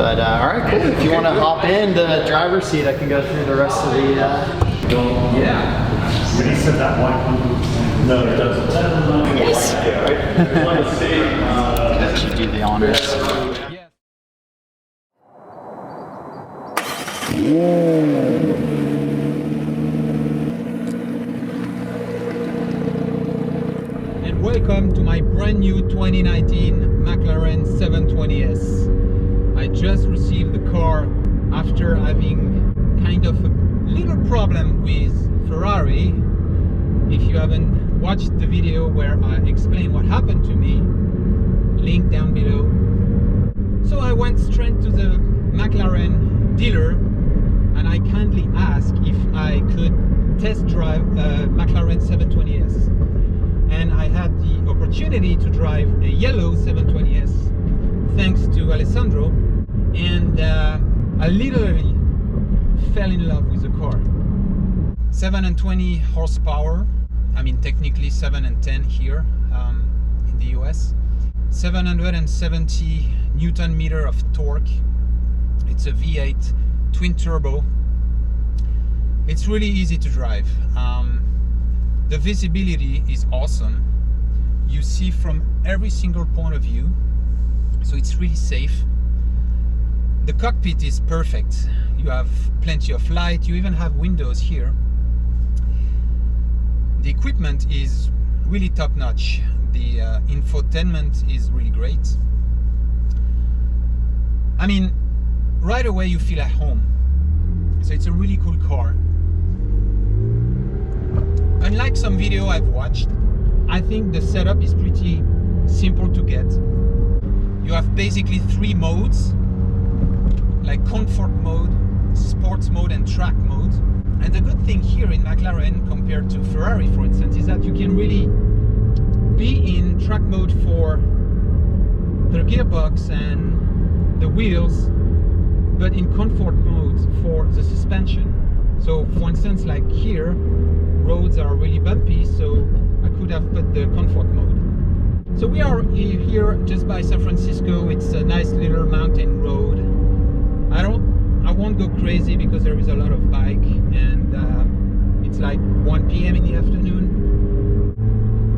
But all right, cool. If you want to hop in the driver's seat, I can go through the rest of the. Yeah. When he said that white, no, it doesn't. Yes. Let you do the honors. And welcome to my brand new 2019 McLaren 720s. I just received the car after having kind of a little problem with Ferrari. If you haven't watched the video where I explain what happened to me, link down below. So I went straight to the McLaren dealer and I kindly asked if I could test drive a McLaren 720s. And I had the opportunity to drive a yellow 720s thanks to Alessandro, and I literally fell in love with the car. 720 horsepower, I mean technically 710 here in the US, 770 Newton meter of torque. It's a V8 twin turbo. It's really easy to drive. The visibility is awesome. You see from every single point of view, so it's really safe. The cockpit is perfect. You have plenty of light. You even have windows here. The equipment is really top-notch. The infotainment is really great. I mean, right away you feel at home. So it's a really cool car. Unlike some video I've watched, I think the setup is pretty simple to get. You have basically 3 modes, like comfort mode, sports mode and track mode. And the good thing here in McLaren compared to Ferrari, for instance, is that you can really be in track mode for the gearbox and the wheels, but in comfort mode for the suspension. So for instance, like here, roads are really bumpy, so I could have put the comfort mode. So we are here just by San Francisco. It's a nice little mountain road. I won't go crazy because there is a lot of bike, and it's like 1 p.m. in the afternoon.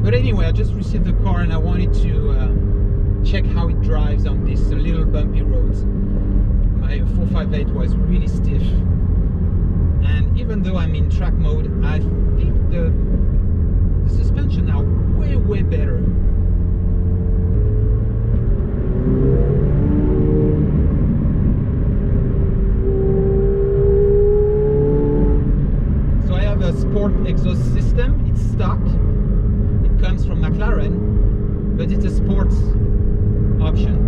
But anyway, I just received the car and I wanted to check how it drives on these little bumpy roads. My 458 was really stiff. And even though I'm in track mode, I think the suspension are way better. So I have a sport exhaust system. It's stock. It comes from McLaren, but it's a sports option.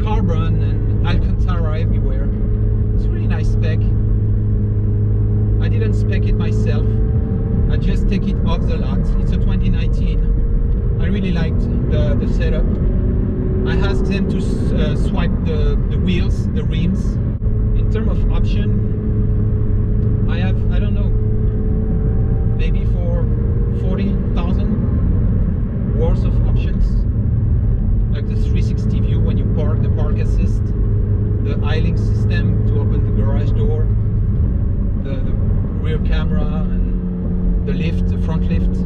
Carbon and Alcantara everywhere. It's a really nice spec. I didn't spec it myself. I just take it off the lot. It's a 2019. I really liked the setup. I asked them to swipe the wheels, the rims. In terms of option, I have, I don't know, maybe for 40,000 worth of options. Like the 360 view when you park, the park assist, the idling system to open the garage door, the rear camera, and the lift, the front lift.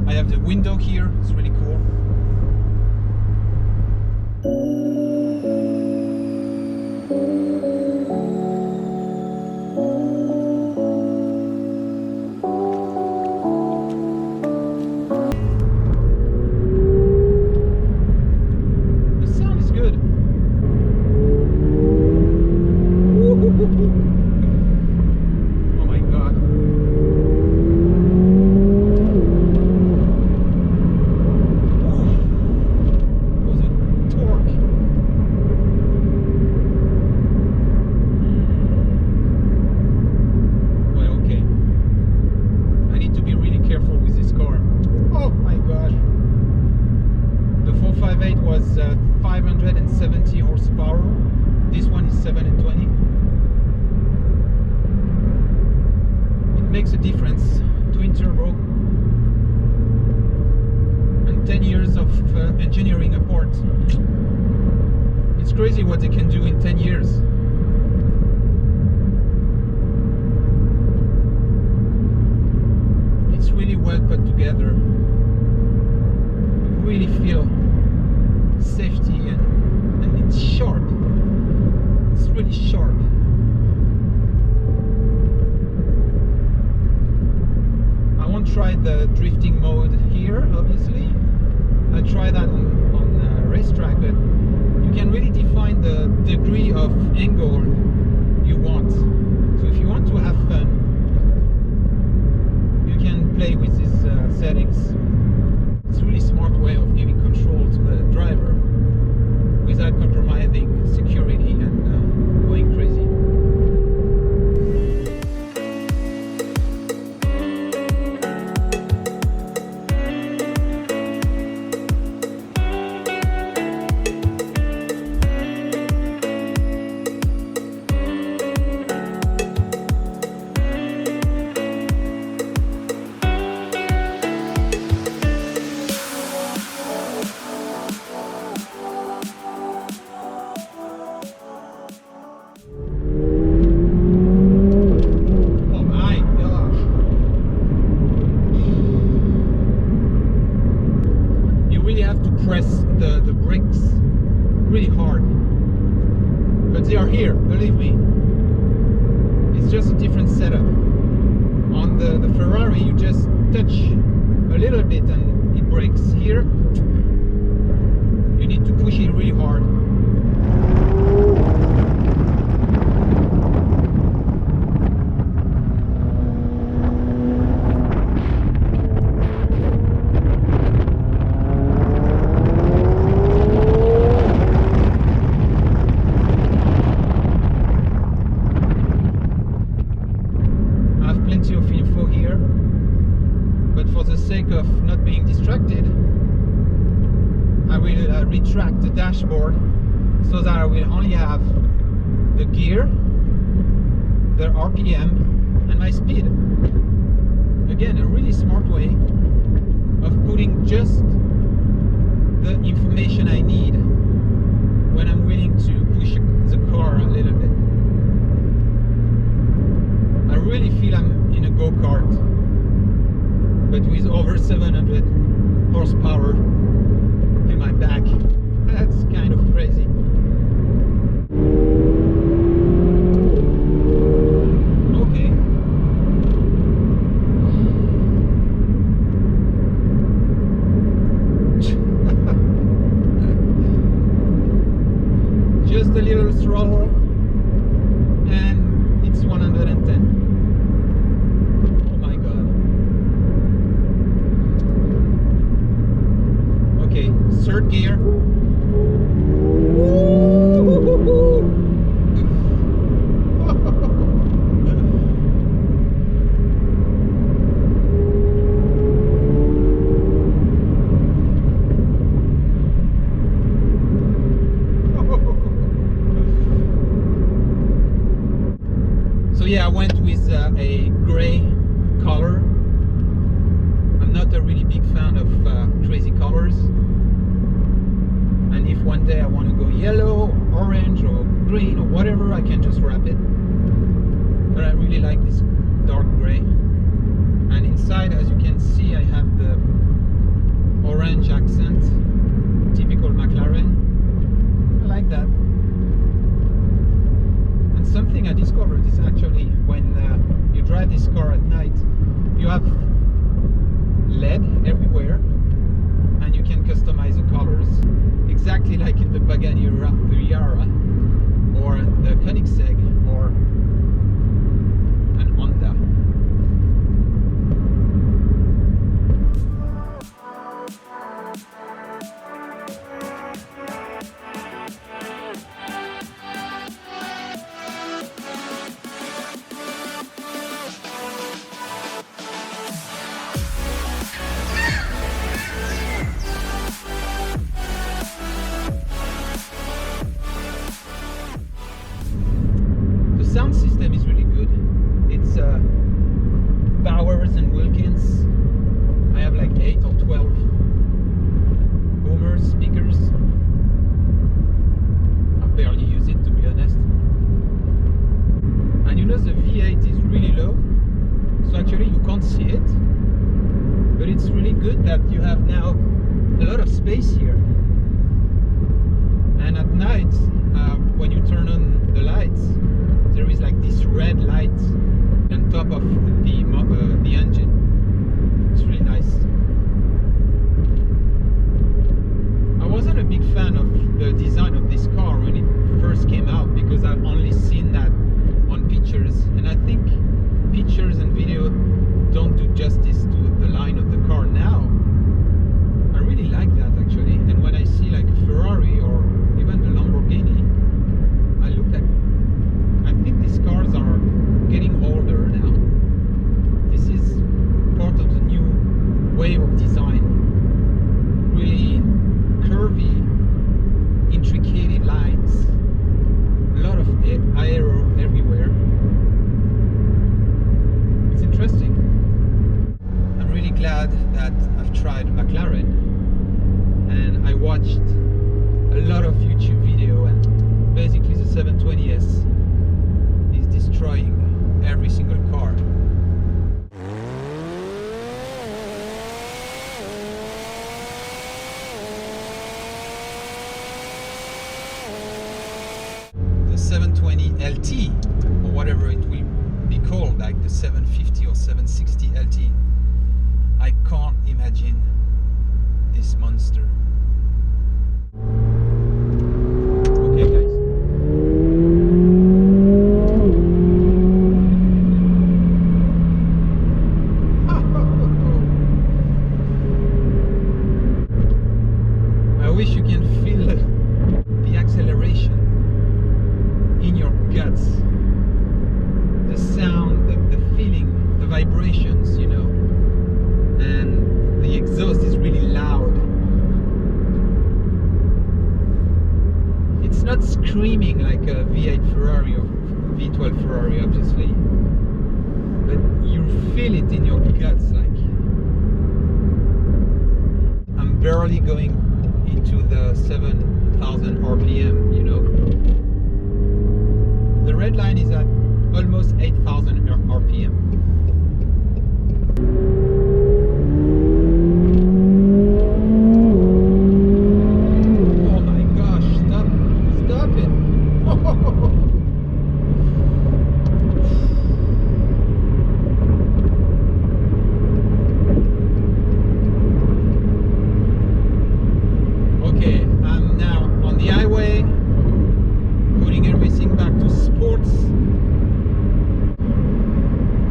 I have the window here, it's really cool. was 570 horsepower. This one is 720. It makes a difference. Twin turbo and 10 years of engineering apart. It's crazy what they can do in 10 years. It's really well put together. You really feel safety and it's sharp. It's really sharp. I won't try the drifting mode here, obviously. I'll try that on a racetrack, but you can really define the degree of angle you want. So if you want to have fun, you can play with these settings. It's a really smart way of giving control to the driver without compromising security and going crazy. Press the brakes really hard, but they are here, believe me. It's just a different setup. On the Ferrari, you just touch a little bit and it brakes. Here you need to push it really hard. Of info here, but for the sake of not being distracted, I will retract the dashboard so that I will only have the gear, the RPM, and my speed. Again, a really smart way of putting just the information I need when I'm willing to push the car a little bit. I really feel I'm in a go-kart, but with over 700 horsepower in my back. That's kind of crazy. Okay. Just a little throttle and it's 110. Third gear. So yeah, I went with a gray color. I'm not a really big fan of crazy colors. And if one day I want to go yellow, or orange, or green, or whatever, I can just wrap it. But I really like this dark gray. And inside, as you can see, I have the orange accent, typical McLaren. I like that. And something I discovered is actually when you drive this car at night, you have LED everywhere, and you can customize the colors. Exactly like in the Pagani Riara or the Koenigsegg or an Honda. have now a lot of space here. And at night, when you turn on the lights, there is like this red light on top of the engine. It's really nice. I wasn't a big fan of the design of this car when it first came out because I've only seen that on pictures, and I think pictures and video don't do justice to the line of the car now. I really like that actually, and when I see like a Ferrari or even the Lamborghini, I look at, I think these cars are getting older now. This is part of the new wave of design. Really curvy, intricate lines, a lot of aero everywhere. It's interesting. I'm really glad that I've tried McLaren, and I watched a lot of YouTube video, and basically the 720s is destroying every single car. The 720 LT, or whatever it will be called, like the 750 or 760 LT. I can't imagine this monster. Okay, guys. I wish you can feel the acceleration in your guts, the sound, the feeling, the vibrations, you know, and the exhaust is really loud. It's not screaming like a V8 Ferrari or V12 Ferrari, obviously, but you feel it in your guts. Like, I'm barely going into the 7,000 RPM, you know. The red line is at almost 8,000 RPM. Oh my gosh, stop it. Okay, I'm now on the highway, putting everything back to sports.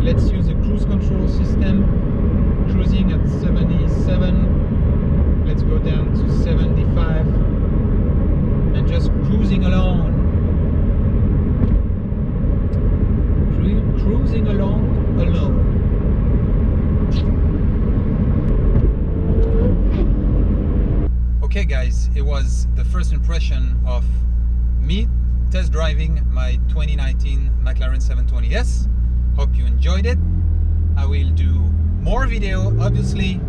Let's use a cruise control system, cruising at 77. Let's go down to 75 and just cruising along. Cruising along alone. Okay guys, it was the first impression of me test driving my 2019 McLaren 720s. Hope you enjoyed it. I will do more video, obviously.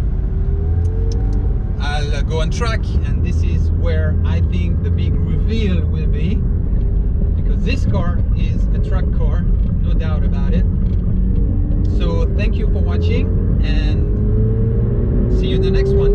I'll go on track, and this is where I think the big reveal will be, because this car is a track car, no doubt about it. So thank you for watching, and see you in the next one.